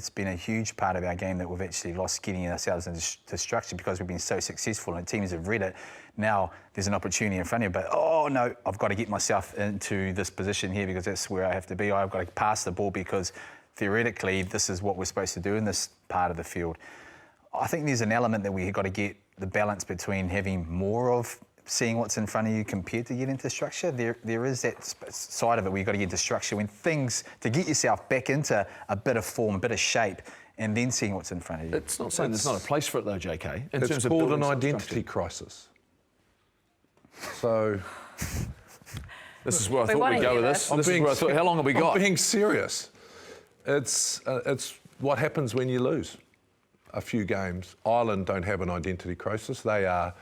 Speaker 4: been a huge part of our game that we've actually lost getting ourselves into structure because we've been so successful and teams have read it. Now there's an opportunity in front of you, but oh no, I've got to get myself into this position here because that's where I have to be. I've got to pass the ball because theoretically, this is what we're supposed to do in this part of the field. I think there's an element that we've got to get the balance between having more of seeing what's in front of you compared to getting into structure. There is that side of it where you've got to get into structure when things, to get yourself back into a bit of form, a bit of shape, and then seeing what's in front of you.
Speaker 1: It's not saying there's not a place for it though, JK.
Speaker 3: It's called an identity crisis. So...
Speaker 1: This is where I thought we'd go with this. This is where I thought, how long have we got?
Speaker 3: I'm being serious. It's what happens when you lose a few games. Ireland don't have an identity crisis. They are,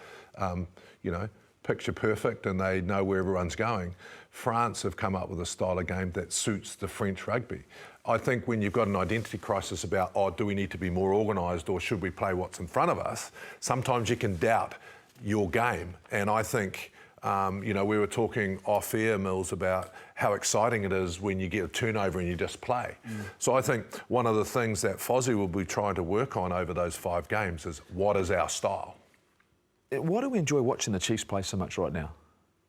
Speaker 3: picture perfect and they know where everyone's going. France have come up with a style of game that suits the French rugby. I think when you've got an identity crisis about, do we need to be more organised or should we play what's in front of us, sometimes you can doubt your game. And I think... we were talking off-air, Mills, about how exciting it is when you get a turnover and you just play. So I think one of the things that Fozzie will be trying to work on over those 5 games is what is our style?
Speaker 1: Why do we enjoy watching the Chiefs play so much right now?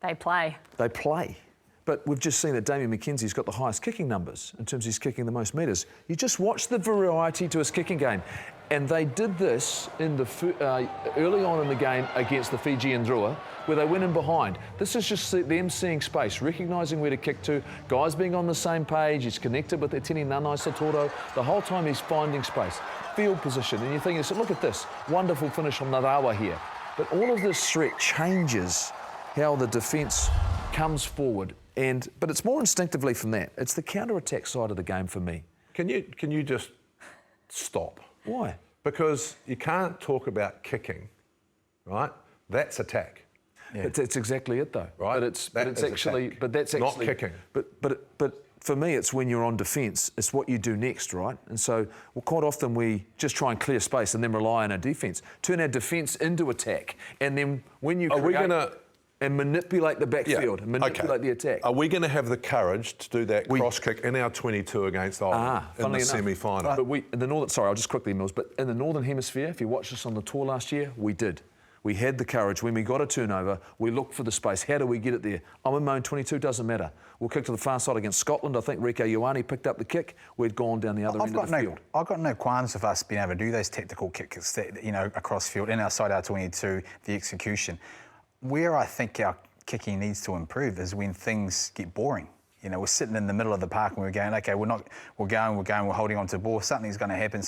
Speaker 2: They play.
Speaker 1: They play. But we've just seen that Damien McKenzie's got the highest kicking numbers in terms of his kicking the most metres. You just watch the variety to his kicking game. And they did this in the early on in the game against the Fijian Drua, where they went in behind. This is just them seeing space, recognising where to kick to, guys being on the same page. He's connected with Etini Nanai Satoro. The whole time he's finding space, field position. And you're thinking, look at this, wonderful finish from Narawa here. But all of this threat changes how the defence comes forward. But it's more instinctively from that. It's the counter-attack side of the game for me.
Speaker 3: Can you just stop?
Speaker 1: Why?
Speaker 3: Because you can't talk about kicking, right? That's attack.
Speaker 1: Yeah. That's exactly it, though.
Speaker 3: Right.
Speaker 1: But that's actually
Speaker 3: not kicking.
Speaker 1: But for me, it's when you're on defence, it's what you do next, right? And so, quite often we just try and clear space and then rely on our defence, turn our defence into attack, and then when you and manipulate the backfield, manipulate the attack.
Speaker 3: Are we going to have the courage to do that cross kick in our 22 against Ireland in the semi-final?
Speaker 1: But I'll just quickly, Mills, but in the Northern Hemisphere, if you watched us on the tour last year, we did. We had the courage. When we got a turnover, we looked for the space. How do we get it there? I'm in my own 22, doesn't matter. We'll kick to the far side against Scotland. I think Rieko Ioane picked up the kick. We'd gone down the other end of the field.
Speaker 4: I've got no qualms with us being able to do those tactical kicks, across field, in outside our 22, the execution. Where I think our kicking needs to improve is when things get boring. We're sitting in the middle of the park and we're going, okay, we're holding on to the ball, something's going to happen.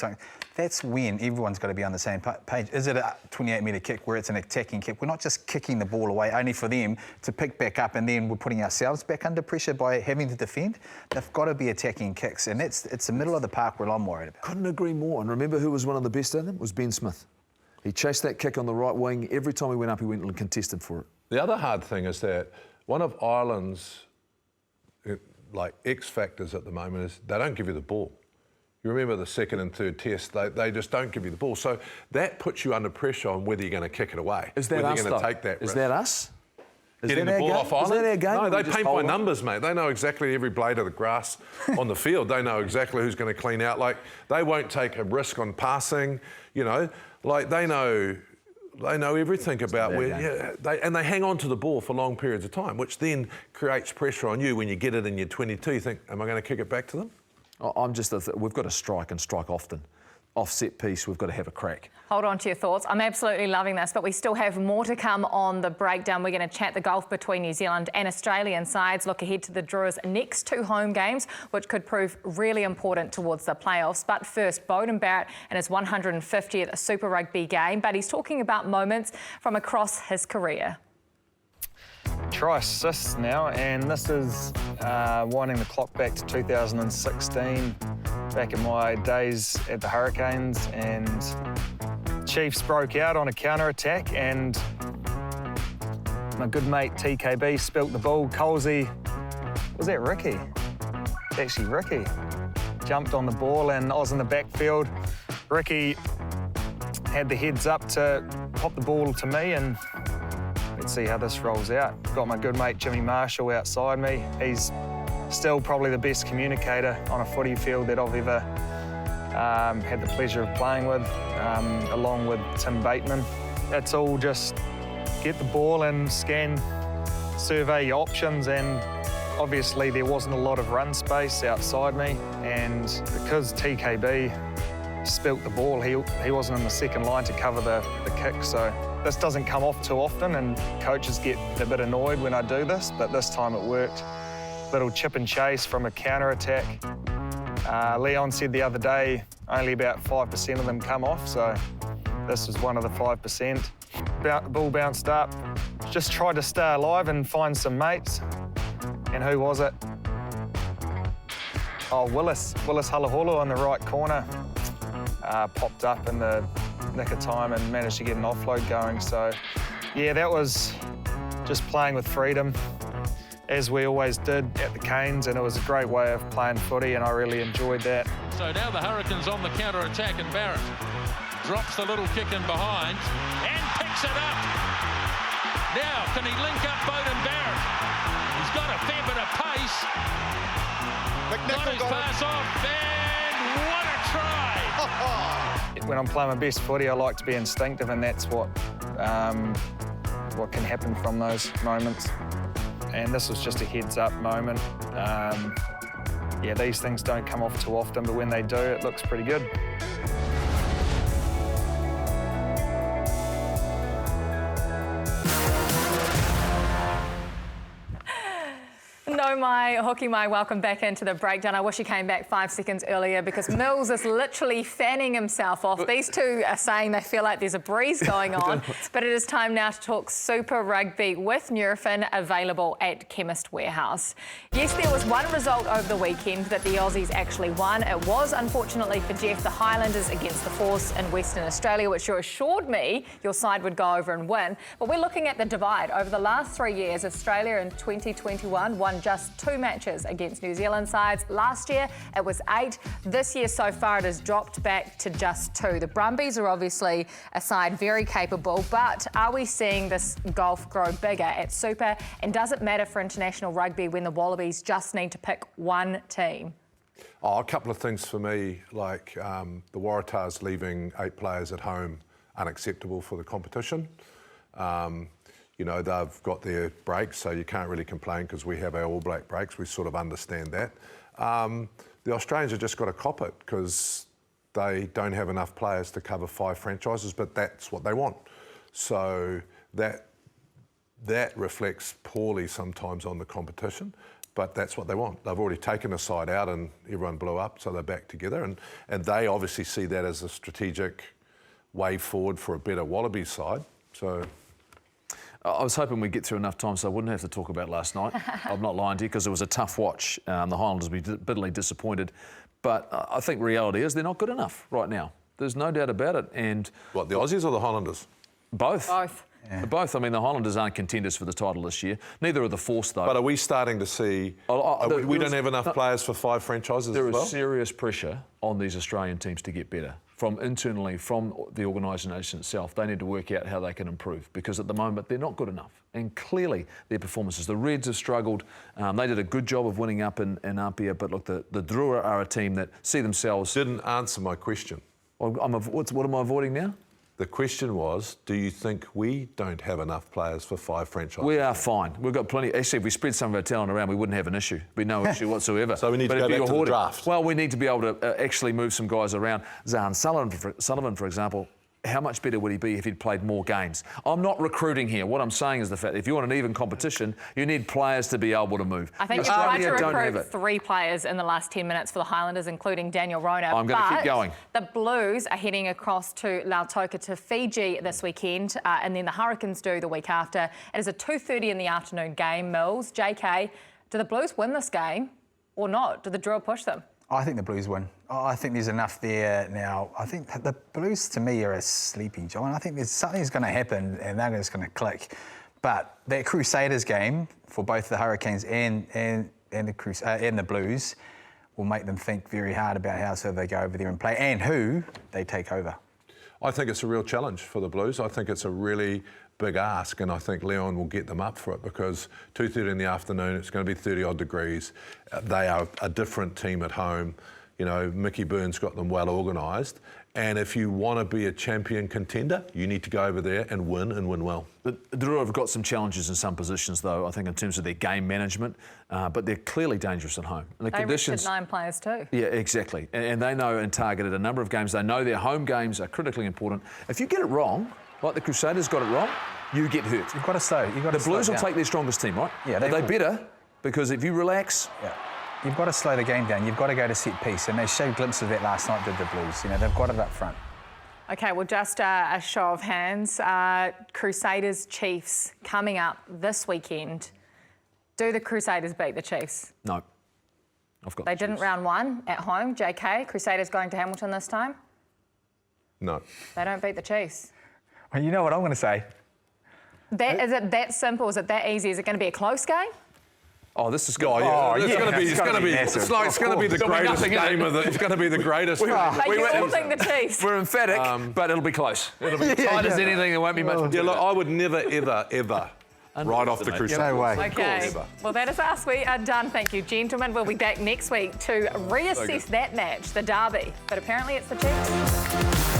Speaker 4: That's when everyone's got to be on the same page. Is it a 28-metre kick where it's an attacking kick? We're not just kicking the ball away only for them to pick back up and then we're putting ourselves back under pressure by having to defend. They've got to be attacking kicks, and it's the middle of the park where I'm worried about.
Speaker 1: Couldn't agree more. And remember who was one of the best at them? It was Ben Smith. He chased that kick on the right wing. Every time he went up, he went and contested for it.
Speaker 3: The other hard thing is that one of Ireland's X factors at the moment is they don't give you the ball. You remember the second and third test, they just don't give you the ball. So that puts you under pressure on whether you're going to kick it away.
Speaker 1: Is that
Speaker 3: whether
Speaker 1: us,
Speaker 3: you're going
Speaker 1: though?
Speaker 3: to take that risk.
Speaker 1: Is that us?
Speaker 3: Getting the ball off Ireland?
Speaker 1: Is that our game?
Speaker 3: No, they paint by numbers, mate. They know exactly every blade of the grass on the field. They know exactly who's going to clean out. They won't take a risk on passing, they know everything about where, and they hang on to the ball for long periods of time, which then creates pressure on you when you get it in your 22. You think, am I going to kick it back to them?
Speaker 1: We've got to strike and strike often. Off set piece, we've got to have a crack.
Speaker 2: Hold on to your thoughts. I'm absolutely loving this, but we still have more to come on the breakdown. We're going to chat the gulf between New Zealand and Australian sides, look ahead to the Drewers' next 2 home games, which could prove really important towards the playoffs. But first, Barrett and his 150th Super Rugby game, but he's talking about moments from across his career.
Speaker 13: Try assists now, and this is winding the clock back to 2016, back in my days at the Hurricanes, and Chiefs broke out on a counter-attack, and my good mate TKB spilt the ball. Colsey, was that Ricky? Actually Ricky. Jumped on the ball and I was in the backfield. Ricky had the heads up to pop the ball to me, and let's see how this rolls out. Got my good mate Jimmy Marshall outside me. He's still probably the best communicator on a footy field that I've ever had the pleasure of playing with, along with Tim Bateman. It's all just get the ball and scan, survey your options, and obviously there wasn't a lot of run space outside me, and because TKB spilt the ball, he wasn't in the second line to cover the kick, so this doesn't come off too often, and coaches get a bit annoyed when I do this, but this time it worked. Little chip and chase from a counter-attack. Leon said the other day only about 5% of them come off, so this was one of the 5%. Ball bounced up, just tried to stay alive and find some mates. And who was it? Oh, Willis Halaholo on the right corner. Popped up in the nick of time and managed to get an offload going. So, yeah, that was just playing with freedom, as we always did at the Canes, and it was a great way of playing footy, and I really enjoyed that.
Speaker 14: So now the Hurricanes on the counter-attack, and Barrett drops the little kick in behind and picks it up. Now, can he link up Beauden Barrett? He's got a fair bit of pace. Got his pass off, and what a try!
Speaker 13: When I'm playing my best footy, I like to be instinctive, and that's what can happen from those moments. And this was just a heads-up moment. Yeah, these things don't come off too often, but when they do, it looks pretty good.
Speaker 2: No, my Hoki Mai, welcome back into the breakdown. I wish he came back 5 seconds earlier because Mills is literally fanning himself off. These two are saying they feel like there's a breeze going on, but it is time now to talk Super Rugby with Nurofen, available at Chemist Warehouse. Yes, there was one result over the weekend that the Aussies actually won. It was, unfortunately for Jeff, the Highlanders against the Force in Western Australia, which you assured me your side would go over and win. But we're looking at the divide. Over the last 3 years, Australia in 2021 won just 2 matches against New Zealand sides. Last year it was 8. This year so far it has dropped back to just 2. The Brumbies are obviously a side very capable, but are we seeing this gulf grow bigger at Super? And does it matter for international rugby when the Wallabies just need to pick one team?
Speaker 3: Oh, a couple of things for me, like the Waratahs leaving 8 players at home unacceptable for the competition. You know, they've got their breaks, so you can't really complain because we have our All Black breaks. We sort of understand that. The Australians have just got to cop it because they don't have enough players to cover 5 franchises, but that's what they want. So that reflects poorly sometimes on the competition, but that's what they want. They've already taken a side out and everyone blew up, so they're back together. And they obviously see that as a strategic way forward for a better Wallaby side. So
Speaker 1: I was hoping we'd get through enough time so I wouldn't have to talk about last night. I'm not lying to you because it was a tough watch. The Highlanders will be bitterly disappointed. But I think reality is they're not good enough right now. There's no doubt about it. And
Speaker 3: what, the Aussies or the Highlanders?
Speaker 1: Both.
Speaker 2: Both.
Speaker 1: Yeah. Both. I mean, the Highlanders aren't contenders for the title this year. Neither are the Force, though.
Speaker 3: But are we starting to see... we don't have enough players for 5 franchises
Speaker 1: There
Speaker 3: as well?
Speaker 1: is serious pressure on these Australian teams to get better. From internally, from the organisation itself, they need to work out how they can improve because at the moment they're not good enough. And clearly their performances, the Reds have struggled. They did a good job of winning up in Apia, but look, the Drua are a team that see themselves...
Speaker 3: Didn't answer my question.
Speaker 1: What am I avoiding now?
Speaker 3: The question was, do you think we don't have enough players for 5 franchises?
Speaker 1: We are fine. We've got plenty. Actually, if we spread some of our talent around, we wouldn't have an issue. There'd be no issue whatsoever.
Speaker 3: So we need to go back to the draft.
Speaker 1: Well, we need to be able to actually move some guys around. Zahan Sullivan, for example, how much better would he be if he'd played more games? I'm not recruiting here. What I'm saying is the fact that if you want an even competition, you need players to be able to move.
Speaker 2: I think we tried to recruit 3 players in the last 10 minutes for the Highlanders, including Daniel Rona.
Speaker 1: I'm going to keep going.
Speaker 2: The Blues are heading across to Lautoka to Fiji this weekend, and then the Hurricanes do the week after. It is a 2:30 in the afternoon game. Mills, JK, do the Blues win this game or not? Do the Drua push them?
Speaker 4: I think the Blues win. I think there's enough there now. I think the Blues, to me, are a sleeping giant. I think there's something's going to happen and they're just going to click. But that Crusaders game for both the Hurricanes and the Blues will make them think very hard about how so they go over there and play and who they take over.
Speaker 3: I think it's a real challenge for the Blues. I think it's a really big ask, and I think Leon will get them up for it because 2:30 in the afternoon, it's going to be 30-odd degrees. They are a different team at home. You know, Mickey Burns got them well organised. And if you want to be a champion contender, you need to go over there and win well.
Speaker 1: The Drua have got some challenges in some positions, though, I think, in terms of their game management, but they're clearly dangerous at home. And the conditions,
Speaker 2: rested 9 players too.
Speaker 1: Yeah, exactly. And they know and targeted a number of games. They know their home games are critically important. If you get it wrong, like the Crusaders got it wrong, you get hurt.
Speaker 4: You've got to slow.
Speaker 1: The Blues will take their strongest team, right?
Speaker 4: Yeah,
Speaker 1: they better, because if you relax...
Speaker 4: Yeah. You've got to slow the game down. You've got to go to set piece. And they showed glimpses of that last night, did the Blues. You know, they've got it up front.
Speaker 2: OK, well, just a show of hands. Crusaders Chiefs coming up this weekend. Do the Crusaders beat the Chiefs?
Speaker 1: No. I've got
Speaker 2: They didn't round 1 at home. JK, Crusaders going to Hamilton this time?
Speaker 3: No.
Speaker 2: They don't beat the Chiefs.
Speaker 4: Well, you know what I'm going to say.
Speaker 2: Is it that simple? Is it that easy? Is it going to be a close game?
Speaker 1: Oh, this is going.
Speaker 3: It's going to be the greatest game of the. It's going to be the greatest.
Speaker 2: But you all think the Chiefs.
Speaker 1: We're emphatic, but it'll be close. It'll be tight as anything. There won't be much.
Speaker 3: Yeah, look, I would never, ever write off the Crusaders.
Speaker 4: No way.
Speaker 2: Okay. Well, that is us. We are done. Thank you, gentlemen. We'll be back next week to reassess that match, the derby. But apparently, it's the Chiefs.